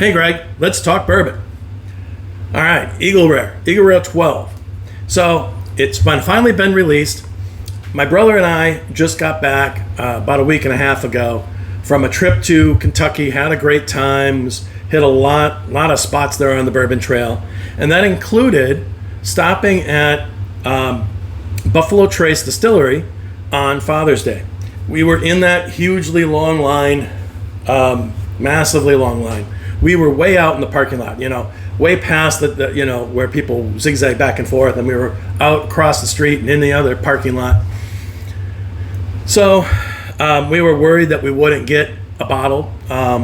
Hey Greg, let's talk bourbon. All right, Eagle Rare 12. So it's finally been released. My brother and I just got back about a week and a half ago from a trip to Kentucky. Had a great time. Hit a lot of spots there on the Bourbon Trail, and that included stopping at Buffalo Trace Distillery on Father's Day. We were in that hugely long line, massively long line. We were way out in the parking lot, way past the where people zigzag back and forth, and we were out across the street and in the other parking lot. So we were worried that we wouldn't get a bottle.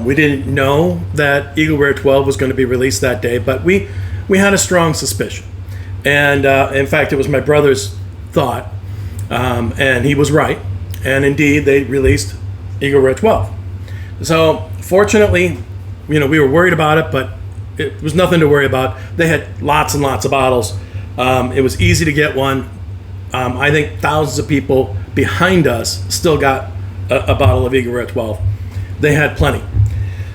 We didn't know that Eagle Rare 12 was going to be released that day, but we had a strong suspicion. And in fact, it was my brother's thought, and he was right. And indeed, they released Eagle Rare 12. So fortunately, we were worried about it, but it was nothing to worry about. They had lots and lots of bottles. It was easy to get one. I think thousands of people behind us still got a bottle of Eagle Rare 12. They had plenty.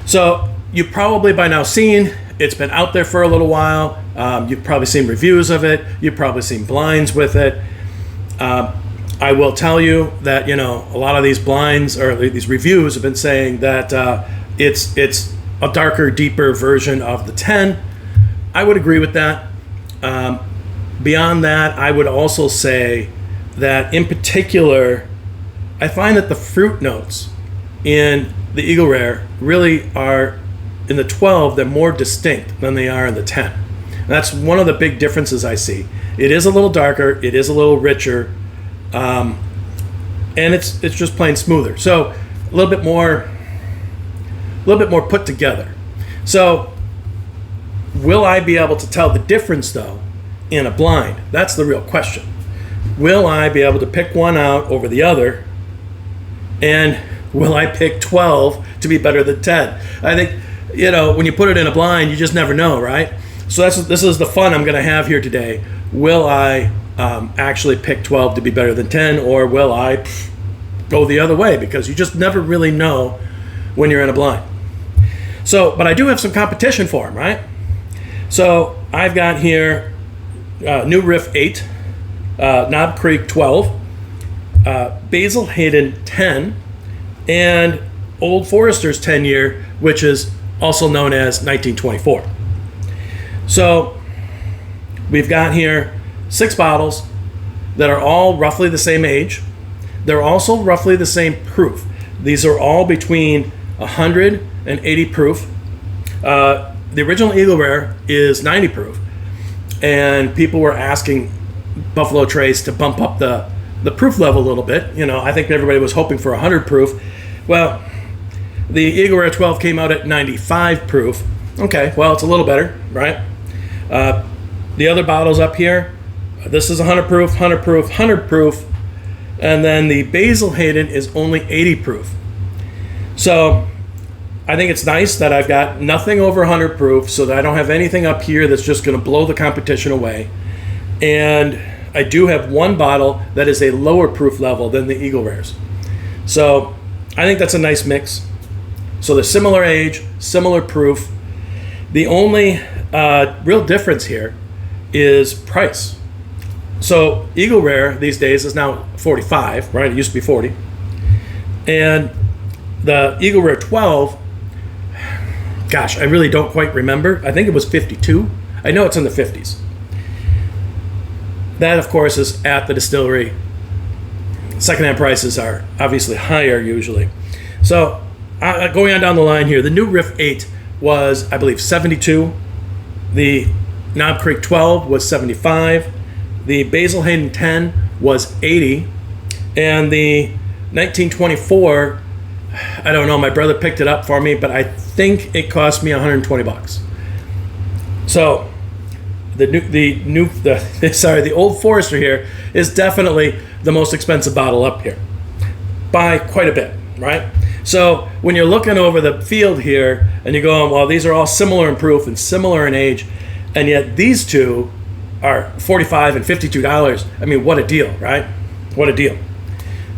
So you've probably by now seen, it's been out there for a little while. You've probably seen reviews of it. You've probably seen blinds with it. I will tell you that, a lot of these blinds or these reviews have been saying that it's a darker, deeper version of the 10. I would agree with that. Beyond that, I would also say that in particular, I find that the fruit notes in the Eagle Rare really are, in the 12, they're more distinct than they are in the 10. And that's one of the big differences I see. It is a little darker, it is a little richer, and it's just plain smoother. So a little bit more put together. So will I be able to tell the difference though in a blind? That's the real question. Will I be able to pick one out over the other, and will I pick 12 to be better than 10? I think, when you put it in a blind, you just never know, right? So this is the fun I'm going to have here today. Will I actually pick 12 to be better than 10, or will I go the other way? Because you just never really know when you're in a blind. So, but I do have some competition for them, right? So I've got here New Riff 8, Knob Creek 12, Basil Hayden 10, and Old Forester's 10 year, which is also known as 1924. So we've got here 6 bottles that are all roughly the same age. They're also roughly the same proof. These are all between 100 and 80 proof. The original Eagle Rare is 90 proof, and people were asking Buffalo Trace to bump up the proof level a little bit. I think everybody was hoping for 100 proof. Well, the Eagle Rare 12 came out at 95 proof. Okay, well, it's a little better, right? The other bottles up here, this is 100 proof, 100 proof, 100 proof, and then the Basil Hayden is only 80 proof. So I think it's nice that I've got nothing over 100 proof, so that I don't have anything up here that's just going to blow the competition away. And I do have one bottle that is a lower proof level than the Eagle Rares. So I think that's a nice mix. So they're similar age, similar proof. The only real difference here is price. So Eagle Rare these days is now 45, right? It used to be 40. And the Eagle Rare 12, gosh, I really don't quite remember. I think it was 52. I know it's in the 50s. That, of course, is at the distillery. Secondhand prices are obviously higher usually. So going on down the line here, the New Riff 8 was, I believe, 72. The Knob Creek 12 was 75. The Basil Hayden 10 was 80. And the 1924, I don't know, my brother picked it up for me, but I think it cost me $120. So the Old Forester here is definitely the most expensive bottle up here by quite a bit, right? So when you're looking over the field here and you're going, well, these are all similar in proof and similar in age, and yet these two are $45 and $52. I mean, what a deal, right? What a deal.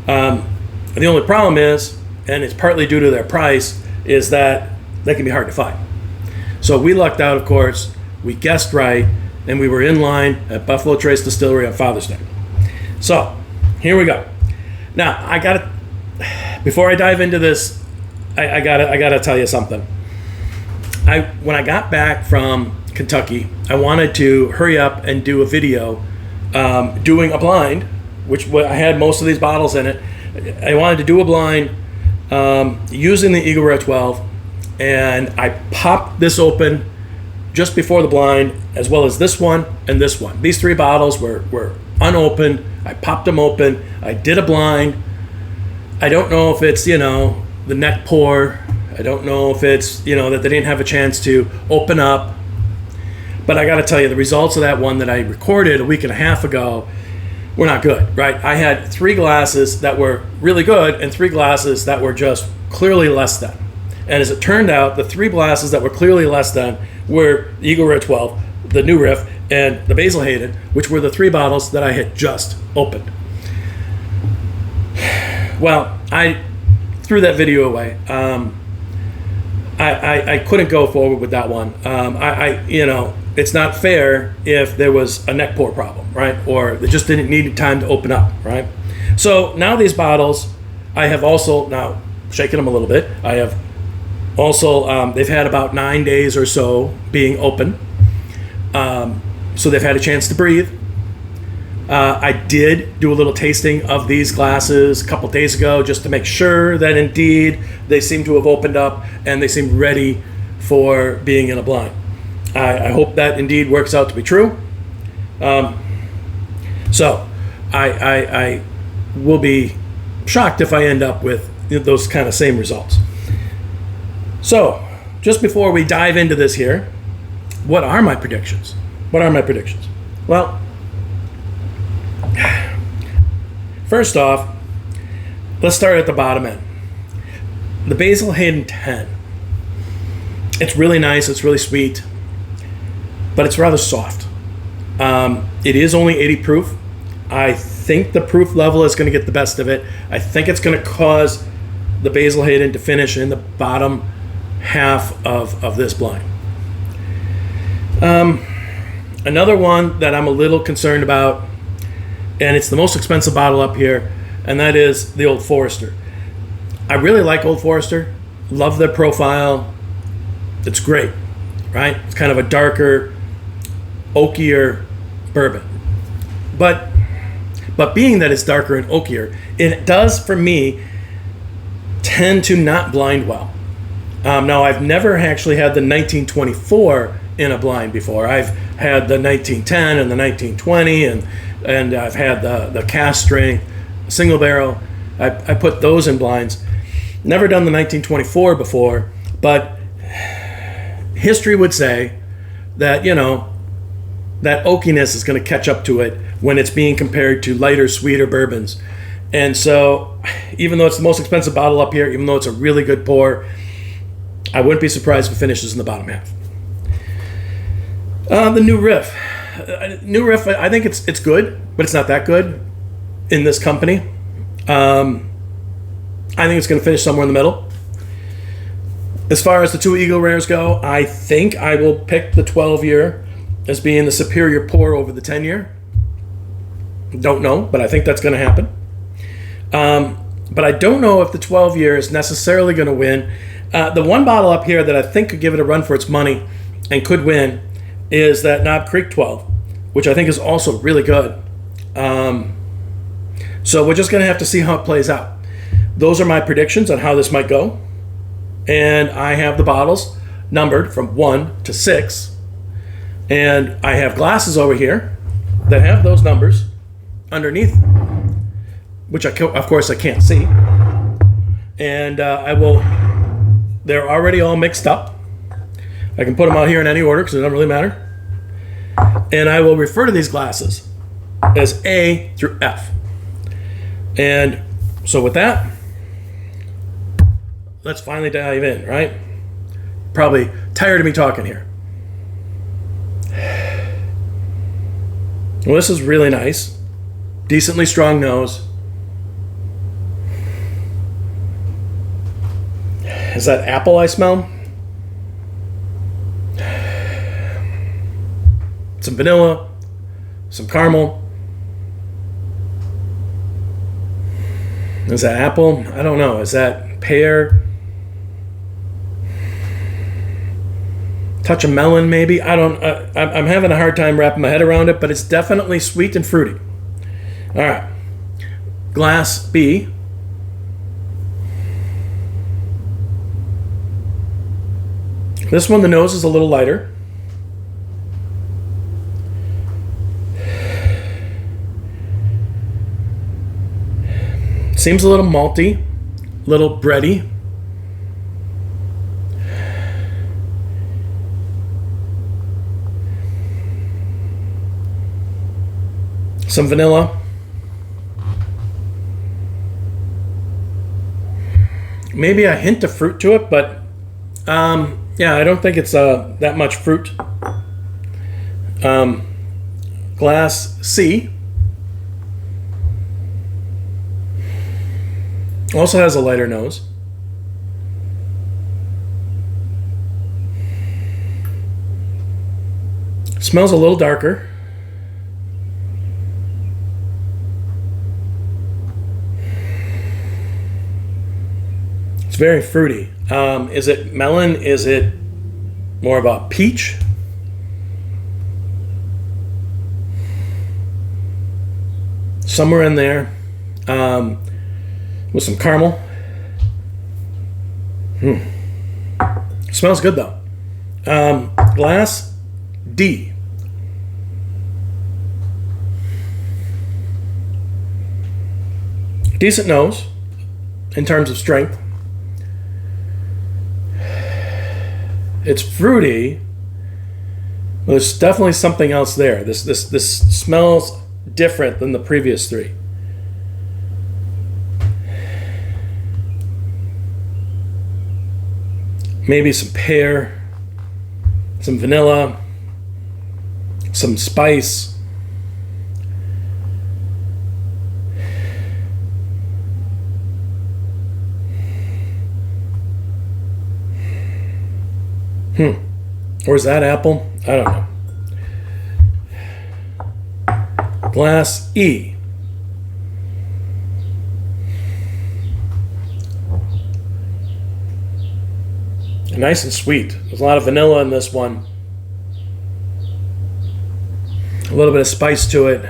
The only problem is, and it's partly due to their price, is that they can be hard to find. So we lucked out, of course. We guessed right, and we were in line at Buffalo Trace Distillery on Father's Day. So here we go. Now I got to, before I dive into this, I gotta tell you something. When I got back from Kentucky, I wanted to hurry up and do a video doing a blind, which I had most of these bottles in it. I wanted to do a blind using the Eagle Rare 12, and I popped this open just before the blind, as well as this one and this one. These three bottles were unopened. I popped them open. I did a blind. I don't know if it's, the neck pour. I don't know if it's, that they didn't have a chance to open up. But I got to tell you, the results of that one that I recorded a week and a half ago were not good, right? I had 3 glasses that were really good and 3 glasses that were just clearly less than. And as it turned out, the 3 glasses that were clearly less than were the Eagle Rare 12, the New Riff, and the Basil Hayden, which were the 3 bottles that I had just opened. Well, I threw that video away. I couldn't go forward with that one. It's not fair if there was a neck pour problem, right? Or they just didn't need time to open up, right? So now these bottles, I have also now shaken them a little bit. I have also, they've had about 9 days or so being open. So they've had a chance to breathe. I did do a little tasting of these glasses a couple days ago just to make sure that indeed they seem to have opened up and they seem ready for being in a blind. I hope that indeed works out to be true. So I will be shocked if I end up with those kind of same results. So just before we dive into this here, what are my predictions? Well, first off, let's start at the bottom end. The Basil Hayden 10. It's really nice, it's really sweet, but it's rather soft. It is only 80 proof. I think the proof level is going to get the best of it. I think it's going to cause the Basil Hayden to finish in the bottom half of this blind. Another one that I'm a little concerned about, and it's the most expensive bottle up here, and that is the Old Forester. I really like Old Forester. Love their profile. It's great, right? It's kind of a darker, oakier bourbon. But being that it's darker and oakier, it does, for me, tend to not blind well. Now, I've never actually had the 1924 in a blind before. I've had the 1910 and the 1920, and I've had the cast strength single barrel. I put those in blinds. Never done the 1924 before, but history would say that, that oakiness is going to catch up to it when it's being compared to lighter, sweeter bourbons. And so, even though it's the most expensive bottle up here, even though it's a really good pour, I wouldn't be surprised if it finishes in the bottom half. The New Riff. I think it's good, but it's not that good in this company. I think it's going to finish somewhere in the middle. As far as the 2 Eagle Rares go, I think I will pick the 12-year as being the superior pour over the 10-year. Don't know, but I think that's going to happen. But I don't know if the 12-year is necessarily going to win. The one bottle up here that I think could give it a run for its money and could win is that Knob Creek 12, which I think is also really good. So we're just going to have to see how it plays out. Those are my predictions on how this might go. And I have the bottles numbered from 1 to 6. And I have glasses over here that have those numbers underneath, which of course I can't see. And they're already all mixed up. I can put them out here in any order because it doesn't really matter. And I will refer to these glasses as A through F. And so with that, let's finally dive in, right? Probably tired of me talking here. Well, this is really nice. Decently strong nose. Is that apple I smell? some vanilla, some caramel. Is that apple? I don't know. Is that pear? Touch of melon, maybe? I don't. I'm having a hard time wrapping my head around it, but it's definitely sweet and fruity. All right. Glass B. This one, the nose is a little lighter. Seems a little malty, a little bready. Some vanilla. Maybe a hint of fruit to it, but yeah, I don't think it's that much fruit. Glass C. Also has a lighter nose. Smells a little darker. It's very fruity. Is it melon? Is it more of a peach? Somewhere in there. With some caramel. Smells good though. Glass D. Decent nose in terms of strength. It's fruity. Well, there's definitely something else there. This smells different than the previous three. Maybe some pear, some vanilla, some spice. Or is that apple? I don't know. Glass E. Nice and sweet. There's a lot of vanilla in this one. A little bit of spice to it.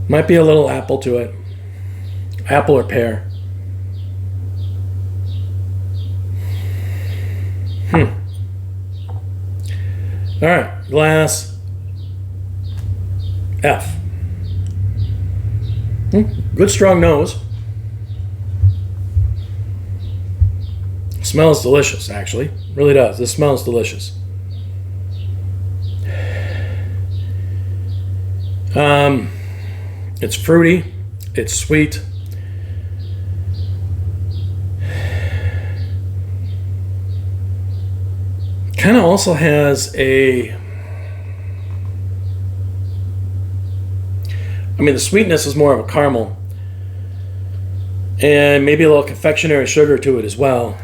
Might be a little apple to it. Apple or pear. All right, glass F. Good strong nose. Smells delicious, actually. Really does. This smells delicious. It's fruity. It's sweet. Kind of also has a... I mean, the sweetness is more of a caramel. And maybe a little confectionery sugar to it as well.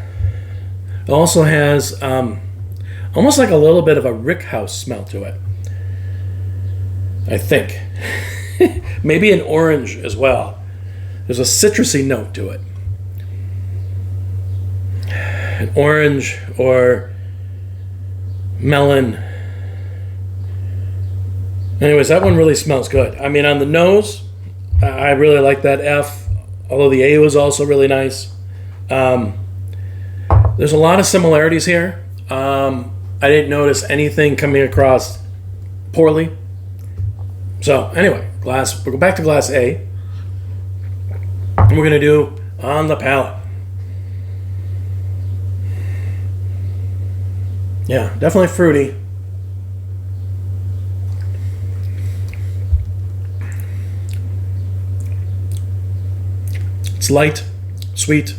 It also has almost like a little bit of a rickhouse smell to it. I think. Maybe an orange as well. There's a citrusy note to it. An orange or melon. Anyways, that one really smells good. I mean, on the nose, I really like that F, although the A was also really nice. There's a lot of similarities here. I didn't notice anything coming across poorly. So anyway, we'll go back to glass A. And we're going to do on the palate. Yeah, definitely fruity. It's light, sweet.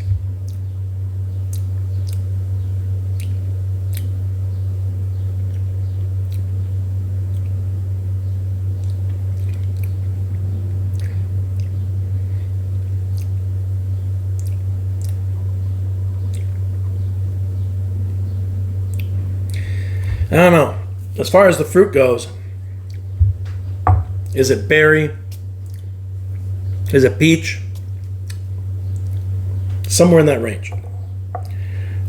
I don't know. As far as the fruit goes, is it berry? Is it peach? Somewhere in that range.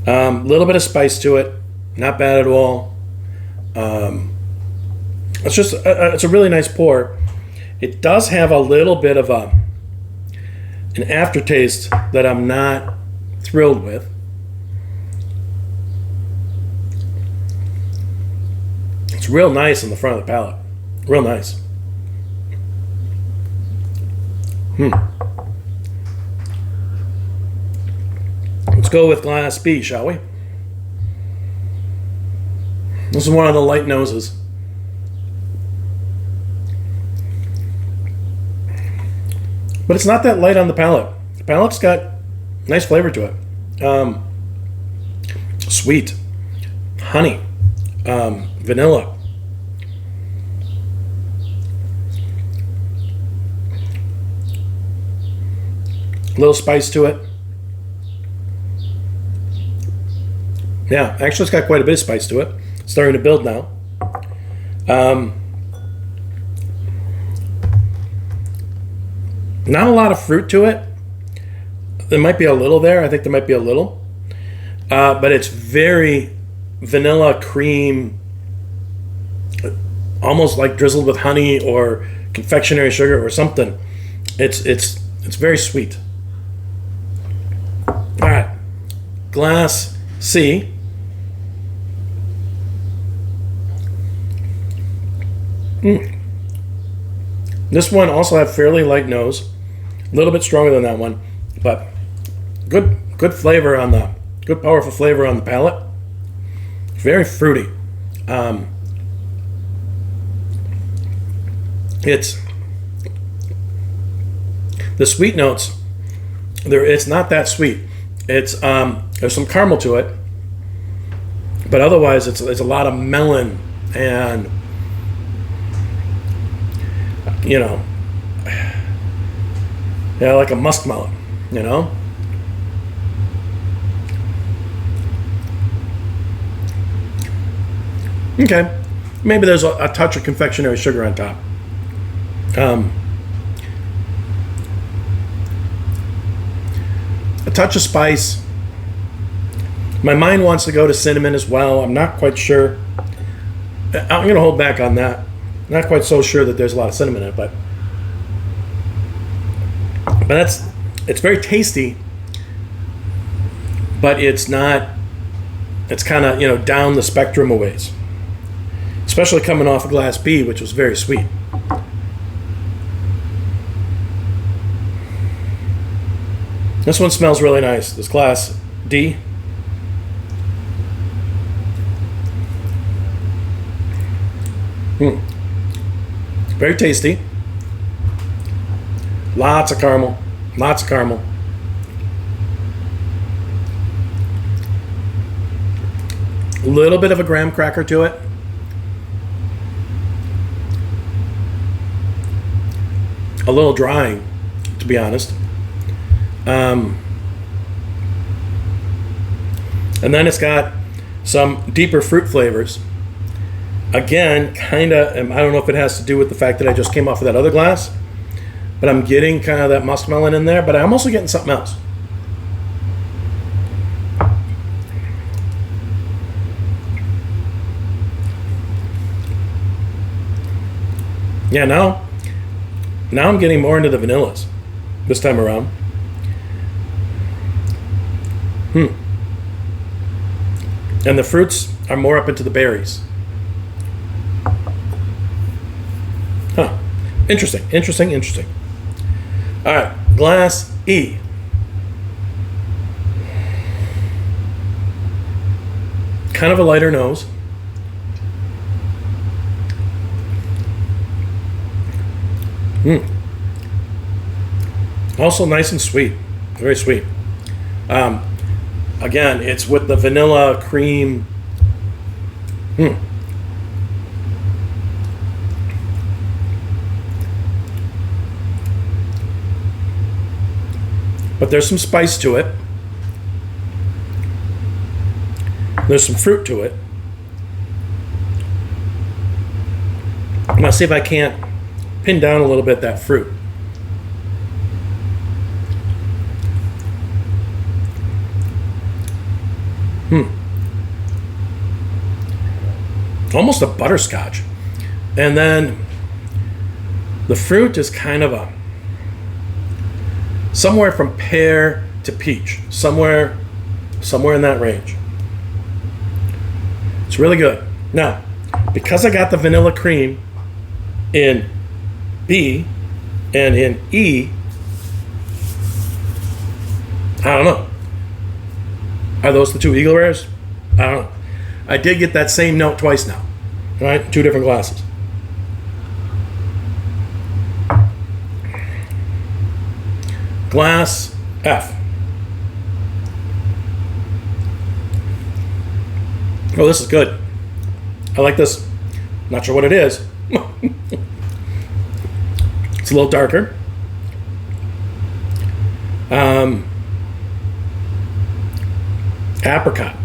Little bit of spice to it. Not bad at all. It's a really nice pour. It does have a little bit of an aftertaste that I'm not thrilled with. It's real nice on the front of the palate. Real nice. Let's go with glass B, shall we? This is one of the light noses. But it's not that light on the palate. The palate's got nice flavor to it. Sweet. Honey. Vanilla. A little spice to it. Yeah, actually it's got quite a bit of spice to it. It's starting to build now. Not a lot of fruit to it. There might be a little there. I think there might be a little. But it's very vanilla cream, almost like drizzled with honey or confectionery sugar or something. It's very sweet. All right, glass C. This one also had fairly light nose, a little bit stronger than that one, but good flavor on the good powerful flavor on the palate. Very fruity. It's the sweet notes. It's not that sweet. It's there's some caramel to it, but otherwise it's a lot of melon and like a muskmelon, Okay, maybe there's a touch of confectionery sugar on top. A touch of spice. My mind wants to go to cinnamon as well. I'm not quite sure. I'm going to hold back on that. Not quite so sure that there's a lot of cinnamon in it, but it's very tasty, but it's not. It's kind of down the spectrum a ways, especially coming off of glass B, which was very sweet. This one smells really nice. This glass D. Very tasty. Lots of caramel. Lots of caramel. A little bit of a graham cracker to it. A little drying, to be honest. And then it's got some deeper fruit flavors. Again, kind of, I don't know if it has to do with the fact that I just came off of that other glass, but I'm getting kind of that muskmelon in there, but I'm also getting something else. Yeah, now I'm getting more into the vanillas this time around. And the fruits are more up into the berries. Huh. Interesting. All right, glass E. Kind of a lighter nose. Also nice and sweet. Very sweet. Again, it's with the vanilla cream. But there's some spice to it. There's some fruit to it. I'm gonna see if I can't pin down a little bit that fruit. Almost a butterscotch. And then the fruit is kind of a somewhere from pear to peach, somewhere in that range. It's really good. Now, because I got the vanilla cream in B and in E, I don't know. Are those the two Eagle Rares? I don't know. I did get that same note twice now. All right, two different glasses. Glass F. Oh, this is good. I like this. Not sure what it is. It's a little darker. Apricot.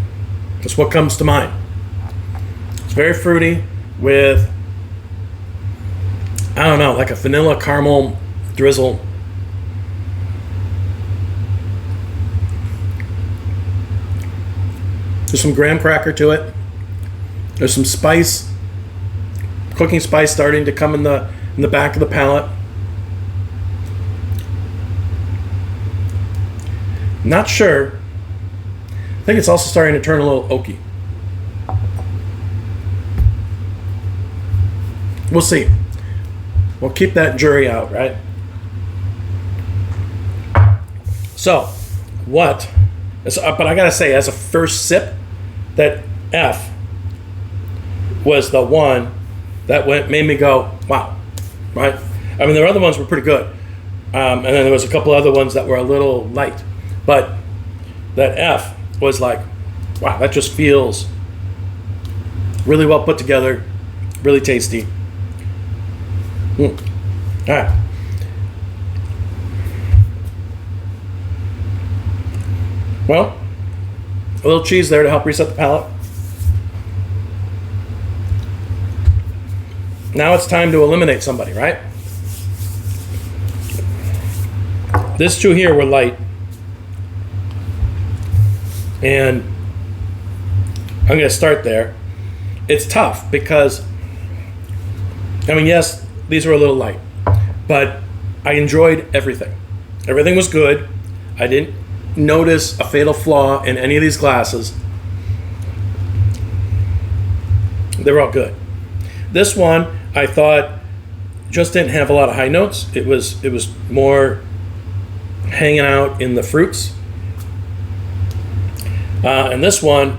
That's what comes to mind. It's very fruity with, I don't know, like a vanilla caramel drizzle. There's some graham cracker to it. There's some spice, cooking spice starting to come in the back of the palate. Not sure. I think it's also starting to turn a little oaky. We'll see. We'll keep that jury out, right? So, but I gotta say, as a first sip, that F was the one that made me go, wow, right? I mean, the other ones were pretty good. And then there was a couple other ones that were a little light. But that F was like, wow, that just feels really well put together, really tasty. All right. Well, a little cheese there to help reset the palate. Now it's time to eliminate somebody, right? These two here were light. And I'm going to start there. It's tough because, I mean, yes, these were a little light, but I enjoyed everything. Everything was good. I didn't notice a fatal flaw in any of these glasses. They were all good. This one, I thought, just didn't have a lot of high notes. It was more hanging out in the fruits. And this one,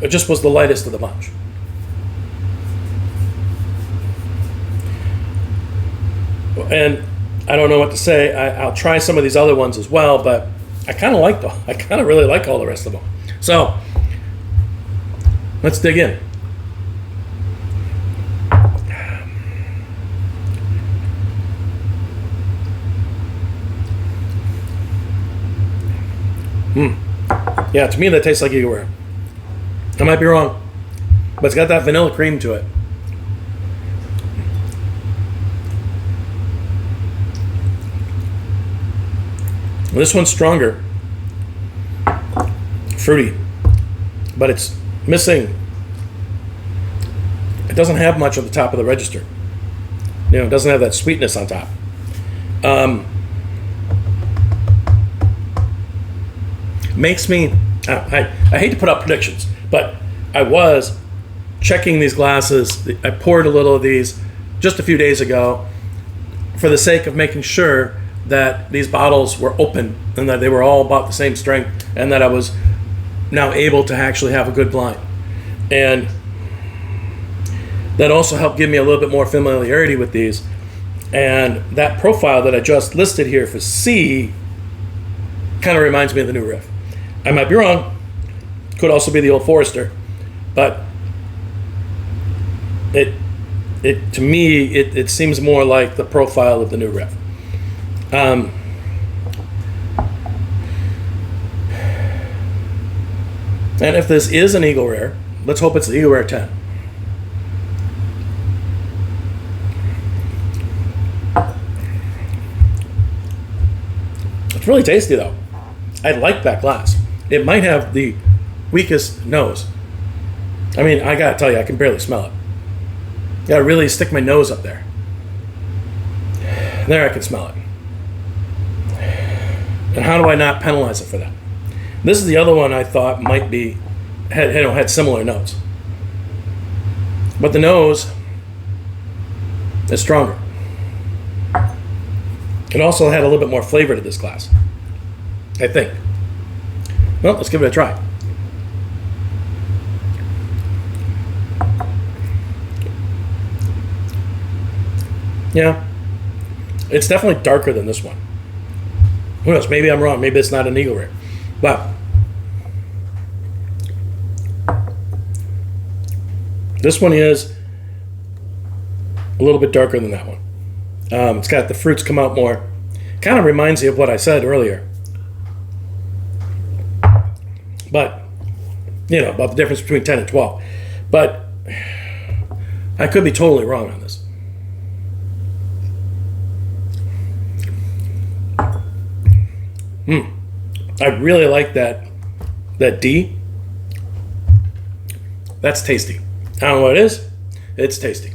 it just was the lightest of the bunch. And I don't know what to say. I'll try some of these other ones as well, but I kind of really like all the rest of them. So let's dig in. Yeah, to me that tastes like Eagle Rare. I might be wrong, but it's got that vanilla cream to it. This one's stronger, fruity, but it's missing. It doesn't have much on the top of the register. You know, it doesn't have that sweetness on top. Makes me, I hate to put out predictions, but I was checking these glasses. I poured a little of these just a few days ago for the sake of making sure that these bottles were open and that they were all about the same strength and that I was now able to actually have a good blind. And that also helped give me a little bit more familiarity with these. And that profile that I just listed here for C kind of reminds me of the New Riff. I might be wrong. Could also be the Old Forester, but it to me it seems more like the profile of the New Riff. And if this is an Eagle Rare, let's hope it's the Eagle Rare 10. It's really tasty though. I like that glass. It might have the weakest nose. I mean, I gotta tell you, I can barely smell it. Gotta really stick my nose up there. There, I can smell it. And how do I not penalize it for that? This is the other one I thought might be had similar notes, but the nose is stronger. It also had a little bit more flavor to this glass, I think. Well, let's give it a try. Yeah, it's definitely darker than this one. Who knows? Maybe I'm wrong. Maybe it's not an Eagle Rare. But this one is a little bit darker than that one. It's got the fruits come out more. Kind of reminds you of what I said earlier. But, you know, about the difference between 10 and 12. But I could be totally wrong on this. I really like that D. That's tasty. I don't know what it is. It's tasty.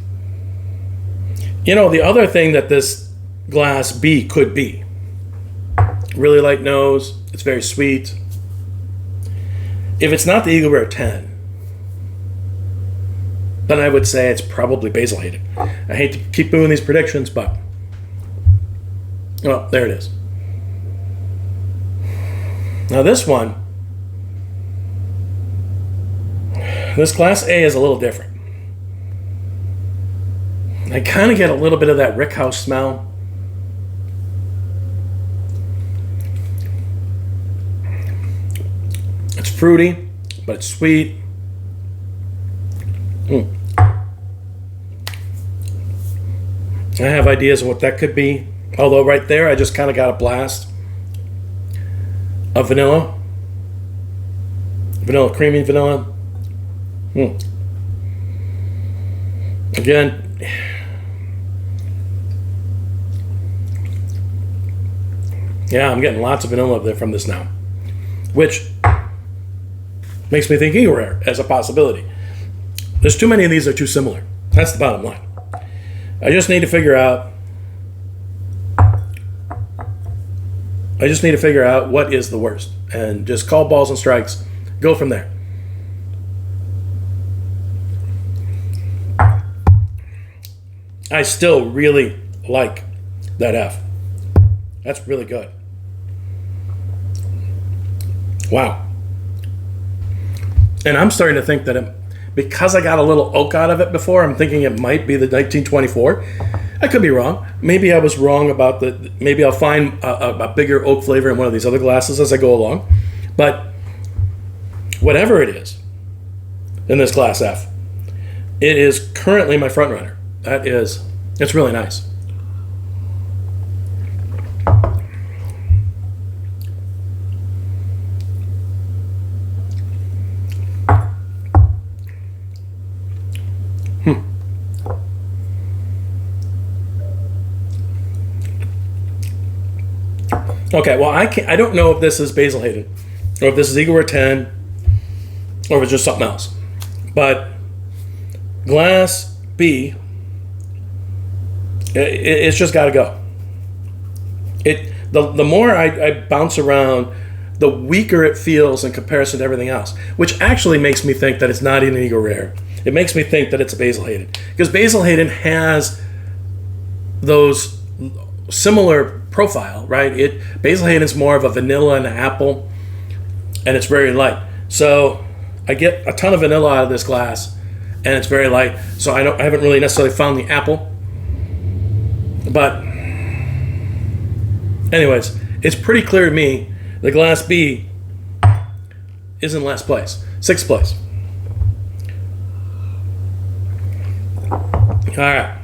You know, the other thing that this glass B could be, really light nose, it's very sweet. If it's not the Eagle Rare 10, then I would say it's probably Basil Hayden. I hate to keep doing these predictions, but, well, there it is. Now this one, this Class A is a little different. I kind of get a little bit of that rickhouse smell. It's fruity, but it's sweet. I have ideas of what that could be. Although right there, I just kind of got a blast of vanilla. Vanilla, creamy vanilla. Again, yeah, I'm getting lots of vanilla there from this now, which makes me think Eagle Rare as a possibility. There's too many of these that are too similar. That's the bottom line. I just need to figure out what is the worst and just call balls and strikes, go from there. I still really like that F. That's really good. Wow. And I'm starting to think that because I got a little oak out of it before, I'm thinking it might be the 1924. I could be wrong. Maybe I was wrong about maybe I'll find a bigger oak flavor in one of these other glasses as I go along. But whatever it is in this Class F, it is currently my front runner. It's really nice. Okay, well, I don't know if this is Basil Hayden, or if this is Eagle Rare 10, or if it's just something else. But Glass B, it's just got to go. The more I bounce around, the weaker it feels in comparison to everything else, which actually makes me think that it's not an Eagle Rare. It makes me think that it's a Basil Hayden, because Basil Hayden has those similar profile, right? Basil Hayden's more of a vanilla and an apple, and it's very light. So I get a ton of vanilla out of this glass, and it's very light. So I haven't really necessarily found the apple, but anyways, it's pretty clear to me the Glass B is in last place, 6th place. All right.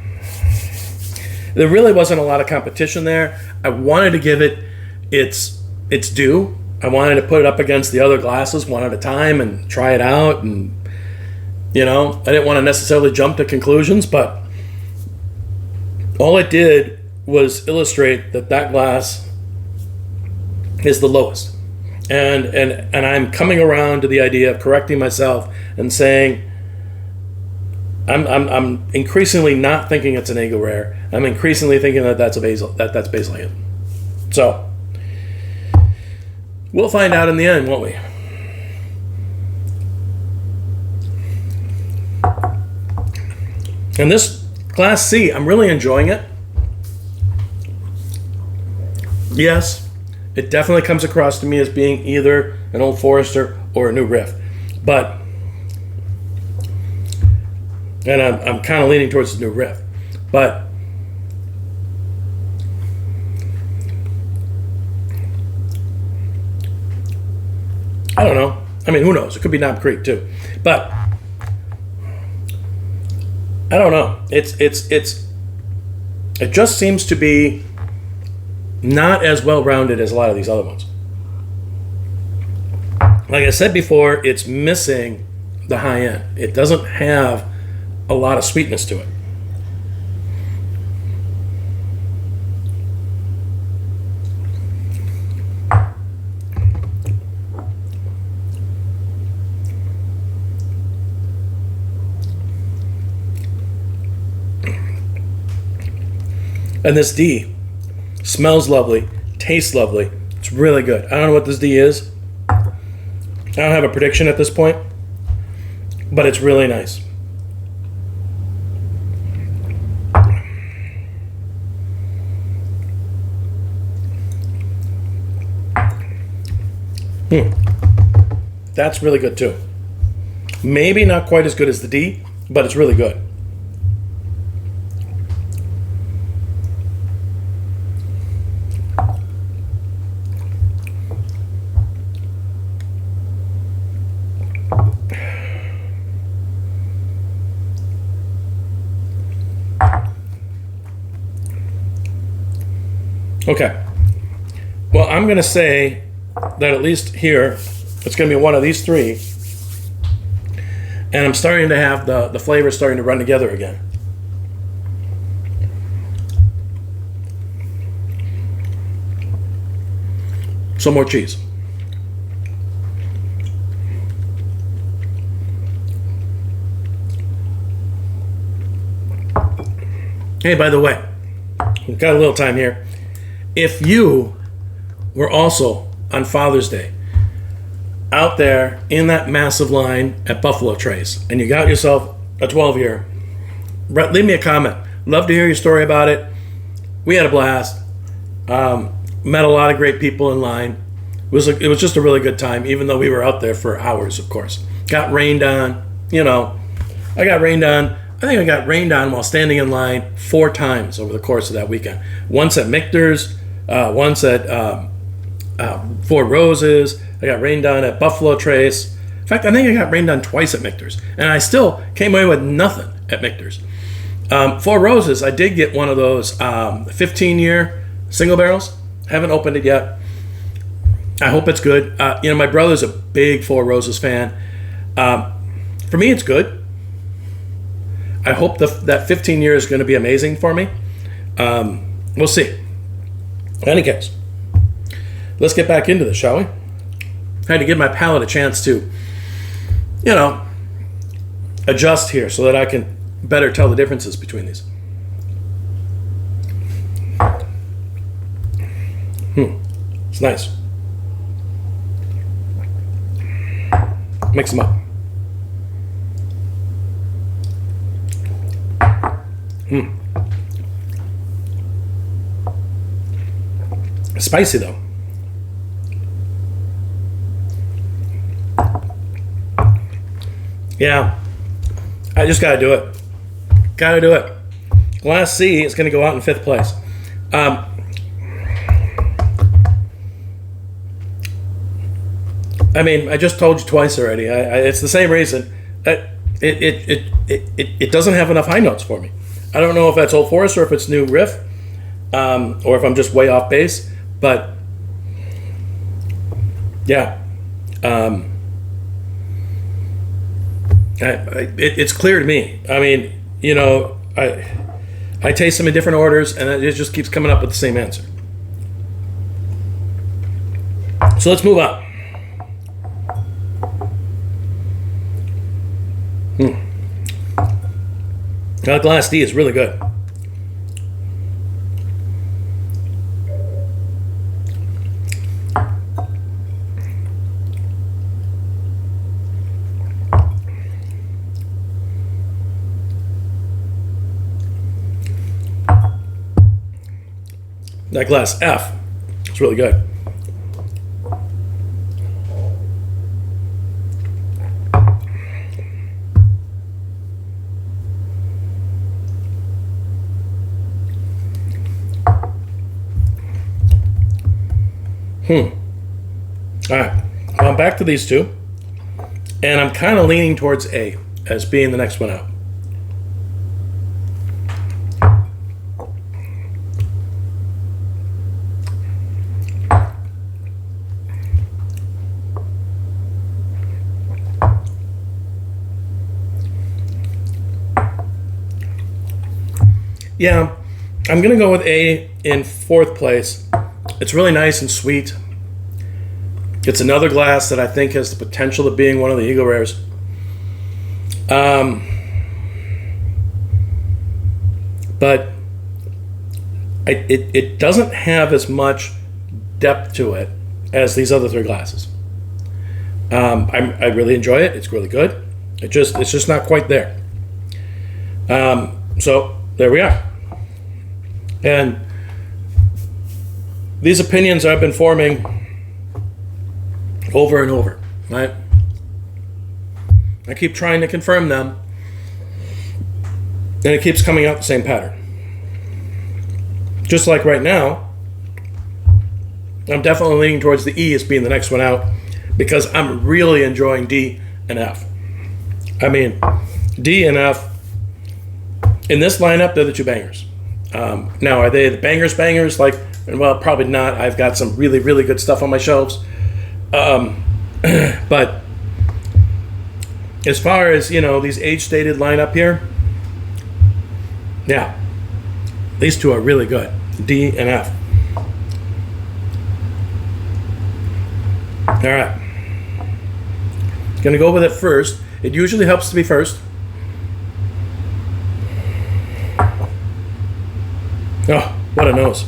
There really wasn't a lot of competition there. I wanted to give it its due. I wanted to put it up against the other glasses one at a time and try it out. And, you know, I didn't want to necessarily jump to conclusions, but all it did was illustrate that glass is the lowest. And I'm coming around to the idea of correcting myself and saying I'm increasingly not thinking it's an Eagle Rare. I'm increasingly thinking that that's Basil Hayden. So we'll find out in the end, won't we? And this Class C, I'm really enjoying it. Yes, it definitely comes across to me as being either an Old Forester or a New Riff. But, and I'm kind of leaning towards the New Riff. But, I don't know. I mean, who knows? It could be Knob Creek too. But, I don't know. It just seems to be not as well-rounded as a lot of these other ones. Like I said before, it's missing the high end. It doesn't have a lot of sweetness to it. And this D smells lovely, tastes lovely. It's really good. I don't know what this D is. I don't have a prediction at this point, but it's really nice. That's really good too. Maybe not quite as good as the D, but it's really good. Okay. Well, I'm going to say that at least here, it's going to be one of these three. And I'm starting to have the flavors starting to run together again. Some more cheese. Hey, by the way, we've got a little time here. If you were also on Father's Day out there in that massive line at Buffalo Trace and you got yourself a 12-year, leave me a comment. Love to hear your story about it. We had a blast. Met a lot of great people in line. It was just a really good time, even though we were out there for hours, of course. Got rained on. I got rained on. I think I got rained on while standing in line 4 times over the course of that weekend. Once at Michter's, once at Four Roses. I got rained on at Buffalo Trace. In fact, I think I got rained on twice at Michter's. And I still came away with nothing at Michter's. Four Roses, I did get one of those 15-year single barrels. Haven't opened it yet. I hope it's good. My brother's a big Four Roses fan. For me, it's good. I hope that 15 years is going to be amazing for me. We'll see. In any case, let's get back into this, shall we? I had to give my palate a chance to, adjust here so that I can better tell the differences between these. It's nice. Mix them up. Spicy though. Yeah, I just gotta do it. Gotta do it. Class C is gonna go out in 5th place. I just told you twice already. It's the same reason. It doesn't have enough high notes for me. I don't know if that's Old Forester or if it's New Riff, or if I'm just way off base. But yeah, it's clear to me. I taste them in different orders, and it just keeps coming up with the same answer. So let's move on. That glass D is really good. That glass F is really good. All right, well, I'm back to these two, and I'm kind of leaning towards A as being the next one out. Yeah, I'm going to go with A in fourth place. It's really nice and sweet. It's another glass that I think has the potential of being one of the Eagle Rares. But it doesn't have as much depth to it as these other three glasses. I really enjoy it. It's really good. It's just not quite there. So there we are. And these opinions I've been forming over and over, right? I keep trying to confirm them, and it keeps coming out the same pattern. Just like right now, I'm definitely leaning towards the E as being the next one out because I'm really enjoying D and F. I mean, D and F, in this lineup, they're the two bangers. Now, are they the bangers? Like, well, probably not. I've got some really, really good stuff on my shelves. But as far as, these age-stated lineup here, yeah, these two are really good, D and F. All right. Gonna go with it first. It usually helps to be first. Oh, what a nose.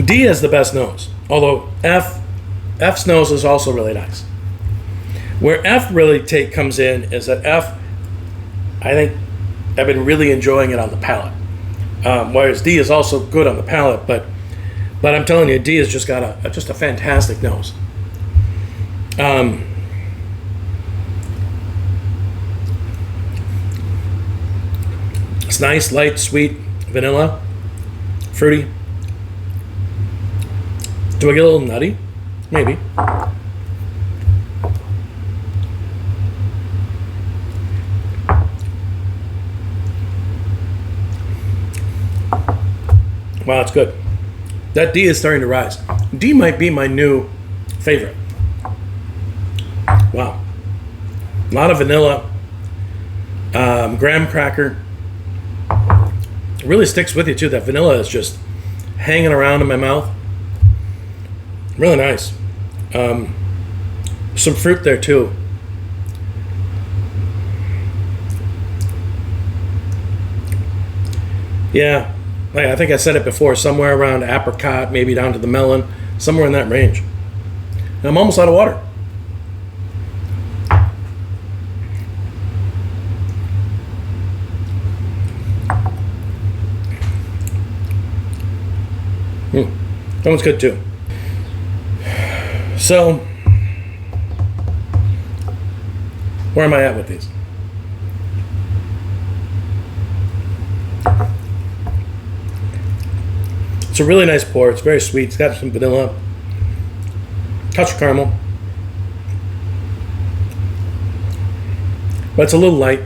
D has the best nose, although F's nose is also really nice. Where F really comes in is that F, I think I've been really enjoying it on the palate. Whereas D is also good on the palate, but I'm telling you, D has just got a fantastic nose. It's nice, light, sweet, vanilla, fruity. Do I get a little nutty? Maybe. Wow, it's good. That D is starting to rise. D might be my new favorite. Wow. A lot of vanilla, graham cracker. It really sticks with you too. That vanilla is just hanging around in my mouth. Really nice. Some fruit there too. Yeah, I think I said it before, somewhere around apricot, maybe down to the melon, somewhere in that range. And I'm almost out of water. That one's good too. So, where am I at with these? It's a really nice pour. It's very sweet. It's got some vanilla, touch of caramel, but it's a little light.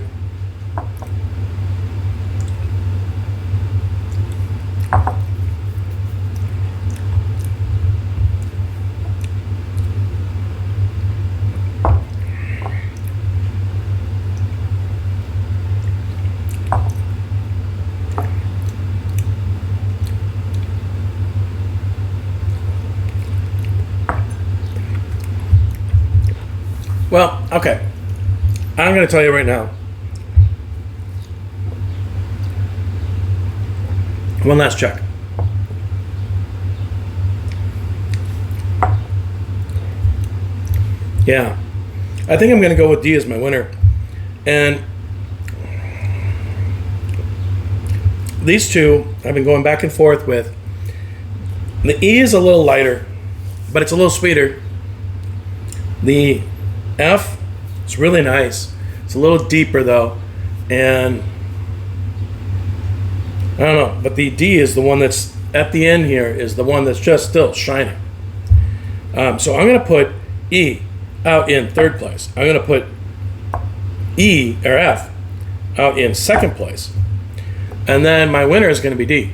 Well, okay. I'm going to tell you right now. One last check. Yeah. I think I'm going to go with D as my winner. And these two I've been going back and forth with. The E is a little lighter, but it's a little sweeter. The F is really nice. It's a little deeper though. And I don't know, but the D is the one that's at the end here, is the one that's just still shining. So I'm going to put E out in third place. I'm going to put E or F out in second place. And then my winner is going to be D,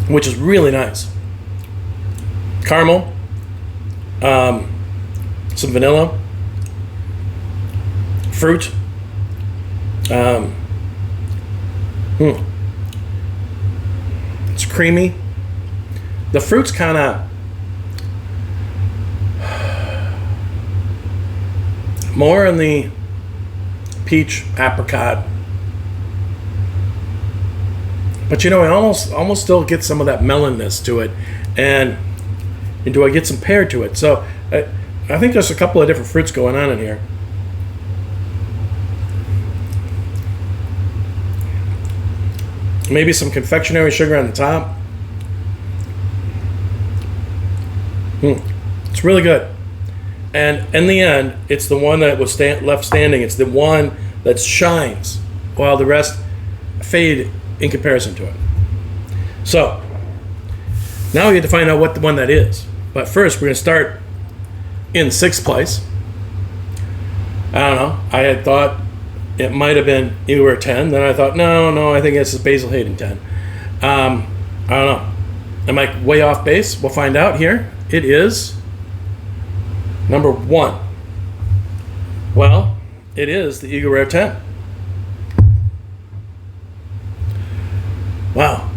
which is really nice. Caramel, some vanilla, fruit. It's creamy. The fruit's kind of more in the peach, apricot. But you know, I almost still get some of that melonness to it, and do I get some pear to it? So I think there's a couple of different fruits going on in here. Maybe some confectionery sugar on the top. It's really good. And in the end, it's the one that was left standing. It's the one that shines while the rest fade in comparison to it. So now we have to find out what the one that is. But first, we're going to start in sixth place. I don't know. I had thought it might have been Eagle Rare 10. Then I thought, no, I think it's a Basil Hayden 10. I don't know. Am I way off base? We'll find out here. It is number 1. Well, it is the Eagle Rare 10. Wow.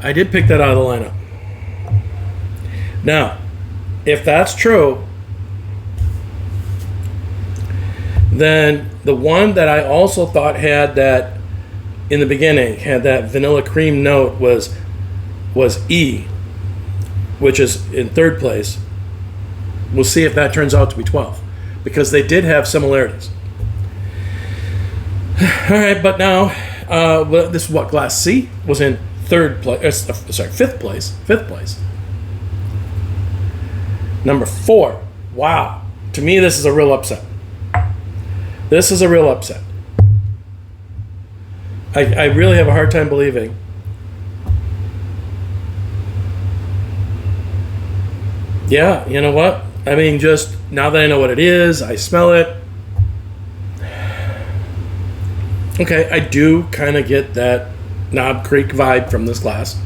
I did pick that out of the lineup. Now, if that's true, then the one that I also thought had that in the beginning, had that vanilla cream note was E, which is in third place. We'll see if that turns out to be 12, because they did have similarities. All right, but now this is what Glass C was in fifth place. Number 4. Wow. To me, this is a real upset. This is a real upset. I really have a hard time believing yeah, you know what? I mean, just now that I know what it is, I smell it. Okay, I do kind of get that Knob Creek vibe from this glass.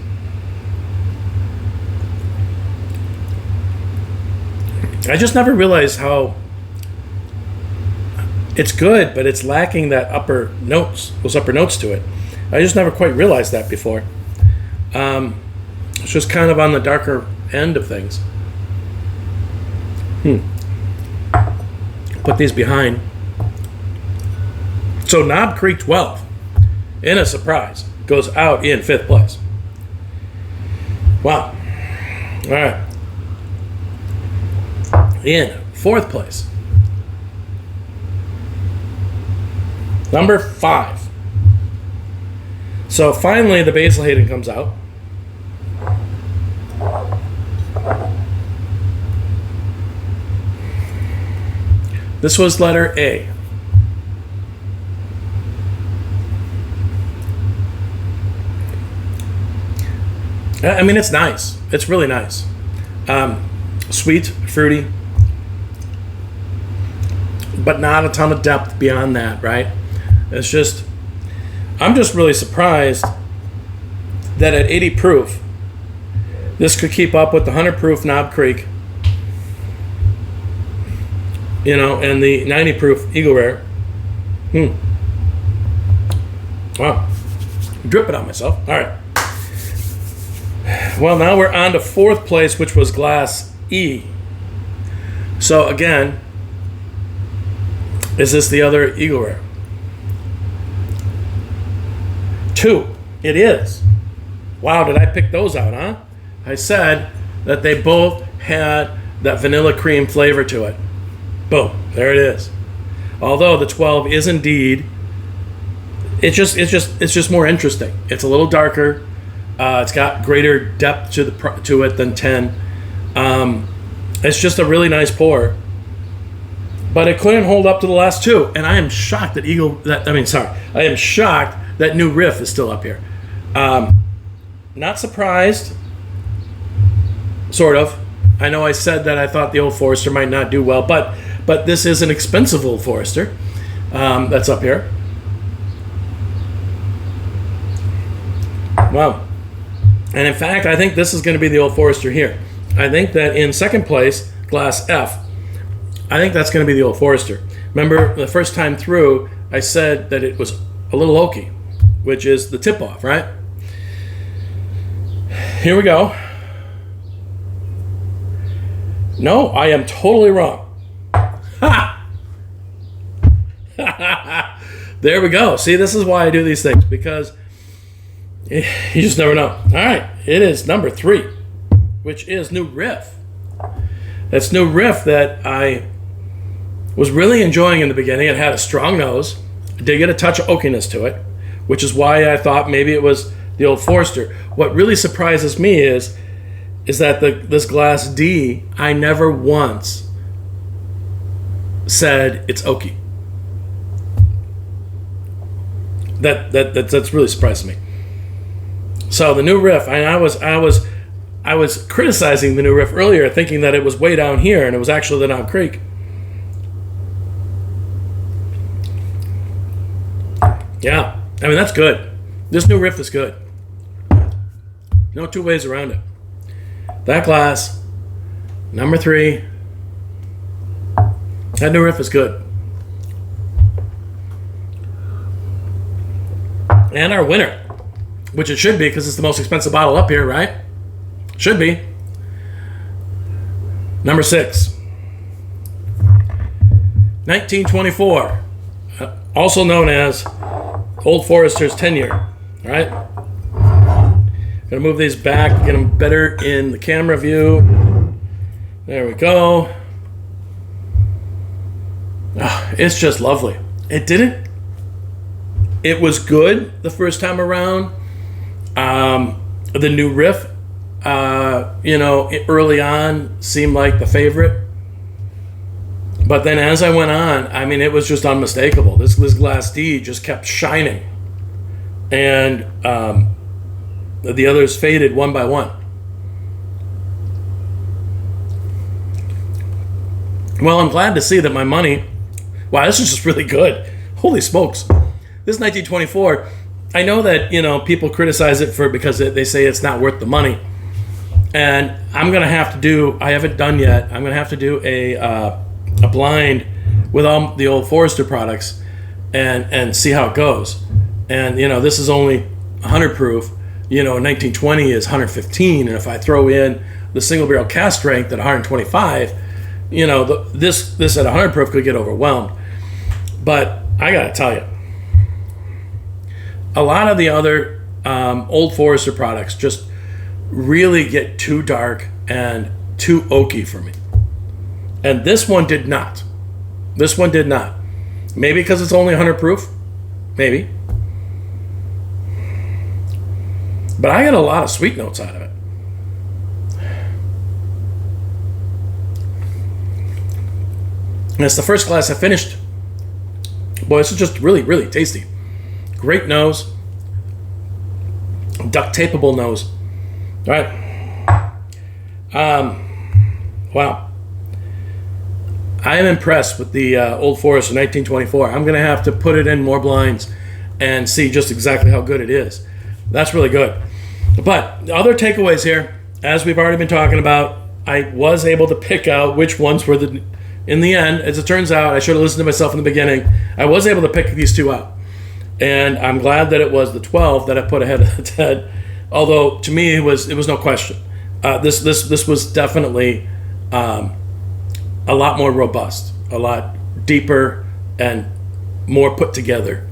I just never realized how it's good, but it's lacking that those upper notes to it. I just never quite realized that before. It's just kind of on the darker end of things. Put these behind. So Knob Creek 12, in a surprise, goes out in 5th place. Wow. All right. In 4th place, number 5. So finally the Basil Hayden comes out. This was letter A. I mean, it's nice. It's really nice. Sweet, fruity, but not a ton of depth beyond that, right? It's just, I'm just really surprised that at 80 proof, this could keep up with the 100 proof Knob Creek, you know, and the 90 proof Eagle Rare. Wow. I'm dripping on myself. All right. Well, now we're on to fourth place, which was Glass E. So again, is this the other Eagle Rare? 2. It is. Wow, did I pick those out, huh? I said that they both had that vanilla cream flavor to it. Boom, there it is. Although the 12 is indeed, it's just more interesting. It's a little darker. It's got greater depth to it than 10. It's just a really nice pour. But it couldn't hold up to the last 2, and I am shocked that I am shocked that New Riff is still up here. Not surprised, sort of. I know I said that I thought the Old Forester might not do well, but this is an expensive Old Forester that's up here. Wow. And in fact, I think this is going to be the Old Forester here. I think that in second place, Glass F, I think that's going to be the Old Forester. Remember, the first time through, I said that it was a little oaky, which is the tip-off, right? Here we go. No, I am totally wrong. Ha! There we go. See, this is why I do these things, because you just never know. All right, it is number 3, which is New Riff. That's New Riff that I was really enjoying in the beginning. It had a strong nose. It did get a touch of oakiness to it, which is why I thought maybe it was the Old Forester. What really surprises me is that this Glass D, I never once said it's oaky. That's really surprising me. So the New Riff, and I was criticizing the New Riff earlier, thinking that it was way down here, and it was actually the Knob Creek. Yeah, I mean, that's good. This New Riff is good. No two ways around it. That glass, number 3, that New Riff is good. And our winner, which it should be because it's the most expensive bottle up here, right? Should be. Number 6, 1924, also known as Old Forester's 10-year, right? Gonna move these back, get them better in the camera view. There we go. Oh, it's just lovely. It was good the first time around. The New Riff, early on seemed like the favorite. But then as I went on, I mean, it was just unmistakable. This Glass D just kept shining. And the others faded one by one. Well, I'm glad to see that my money... Wow, this is just really good. Holy smokes. This 1924, I know that, people criticize it because they say it's not worth the money. And I'm going to have to do... I haven't done yet. I'm going to have to do a blind with all the Old Forester products and see how it goes. And, this is only 100 proof. 1920 is 115, and if I throw in the single barrel cask strength at 125, this at 100 proof could get overwhelmed. But I gotta tell you, a lot of the other Old Forester products just really get too dark and too oaky for me. And this one did not. This one did not. Maybe because it's only 100 proof. Maybe. But I got a lot of sweet notes out of it. And it's the first glass I finished. Boy, this is just really, really tasty. Great nose. Duct tapeable nose. All right. Wow. I am impressed with the Old Forester 1924. I'm going to have to put it in more blinds and see just exactly how good it is. That's really good. But the other takeaways here, as we've already been talking about, I was able to pick out which ones were in the end, as it turns out, I should have listened to myself in the beginning. I was able to pick these 2 out. And I'm glad that it was the 12 that I put ahead of the 10. Although to me it was no question. This was definitely a lot more robust, a lot deeper, and more put together.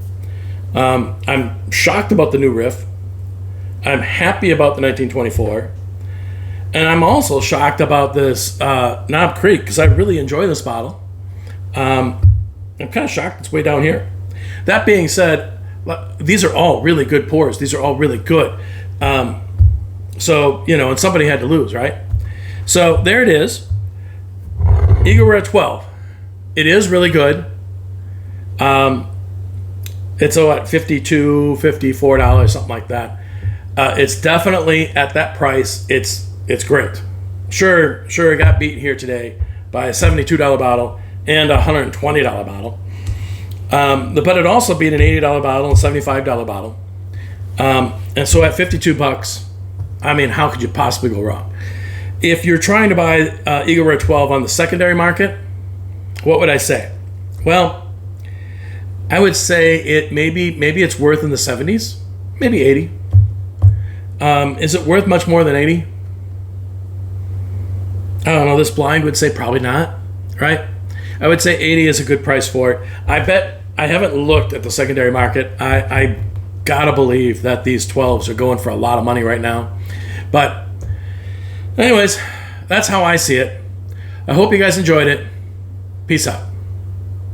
I'm shocked about the new riff. I'm happy about the 1924. And I'm also shocked about this Knob Creek because I really enjoy this bottle. I'm kind of shocked it's way down here. That being said, these are all really good pours. These are all really good. So, and somebody had to lose, right? So there it is. Eagle Rare 12. It is really good. It's what, $52, $54, something like that. It's definitely at that price. It's great. Sure, it got beaten here today by a $72 bottle and a $120 bottle. But it also beat an $80 bottle and $75 bottle. And so at $52, I mean, how could you possibly go wrong? If you're trying to buy Eagle Rare 12 on the secondary market, what would I say? Well, I would say it maybe it's worth in the 70s, maybe 80. Is it worth much more than 80? I don't know. This blind would say probably not, right? I would say 80 is a good price for it. I bet I haven't looked at the secondary market. I gotta believe that these 12s are going for a lot of money right now. But anyways, that's how I see it. I hope you guys enjoyed it. Peace out.